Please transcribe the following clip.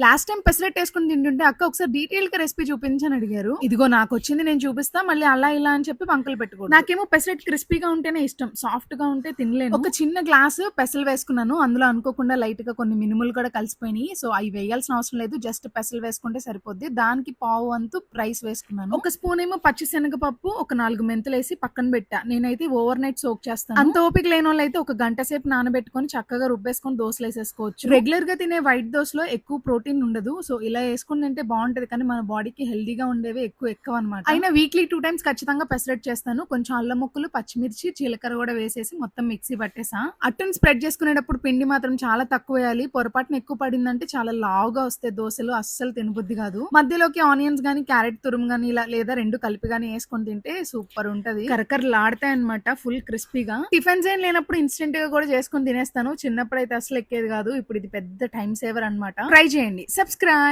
Last time pesarattu వేసుకుని తింటుంటే అక్క ఒకసారి డీటెయిల్ గా రెసిపీ చూపించని అడిగారు. ఇదిగో నాకు వచ్చింది నేను చూపిస్తా, మళ్ళీ అలా ఇలా అని చెప్పి పంకలు పెట్టుకో. నాకేమో పెసరట్టు క్రిస్పీగా ఉంటేనే ఇష్టం, సాఫ్ట్ గా ఉంటే తినలేను. ఒక చిన్న గ్లాస్ పెసలు వేసుకున్నాను, అందులో అనుకోకుండా లైట్ గా కొన్ని మినుములు కూడా కలిసిపోయినాయి. సో అవి వేయాల్సిన అవసరం లేదు, జస్ట్ పెసలు వేసుకుంటే సరిపోద్ది. దానికి పావు వంతు రైస్ వేసుకున్నాను. ఒక స్పూన్ ఏమో పచ్చి శనగపప్పు, ఒక 4 మెంతులు వేసి పక్కన పెట్టా. నేనైతే ఓవర్ నైట్ సోక్ చేస్తాను. అంత ఓపిక లేని వాళ్ళు అయితే ఒక గంట సేపు నానబెట్టుకొని చక్కగా రుబ్బేసుకొని దోశలు వేసేసుకోవచ్చు. రెగ్యులర్ గా తినే వైట్ దోశలో ఎక్కువ ప్రోటీన్ ఉండదు, సో ఇలా వేసుకుని తింటే బాగుంటది. కానీ మన బాడీకి హెల్దీగా ఉండేవి ఎక్కువ అనమాట. అయినా వీక్లీ 2 టైమ్స్ ఖచ్చితంగా పెసరట్టు చేస్తాను. కొంచెం అల్లం ముక్కలు, పచ్చిమిర్చి, జీలకర్ర కూడా వేసేసి మొత్తం మిక్సీ పట్టేసా. అట్టుని స్ప్రెడ్ చేసుకునేటప్పుడు పిండి మాత్రం చాలా తక్కువ వేయాలి. పొరపాటున ఎక్కువ పడిందంటే చాలా లావుగా వస్తాయి దోశలు, అస్సలు తినబుద్ధి కాదు. మధ్యలోకి ఆనియన్స్ గానీ, క్యారెట్ తురుము గానీ ఇలా లేదా 2 కలిపి గానీ వేసుకొని తింటే సూపర్ ఉంటది. కరకరలాడతాయి అనమాట, ఫుల్ క్రిస్పీగా. టిఫిన్స్ ఏం లేనప్పుడు ఇన్స్టెంట్ గా కూడా చేసుకొని తినేస్తాను. చిన్నప్పుడు అయితే అసలు ఎక్కేది కాదు, ఇప్పుడు ఇది పెద్ద టైం సేవర్ అనమాట. ట్రై చేయండి. సబ్స్క్రైబ్.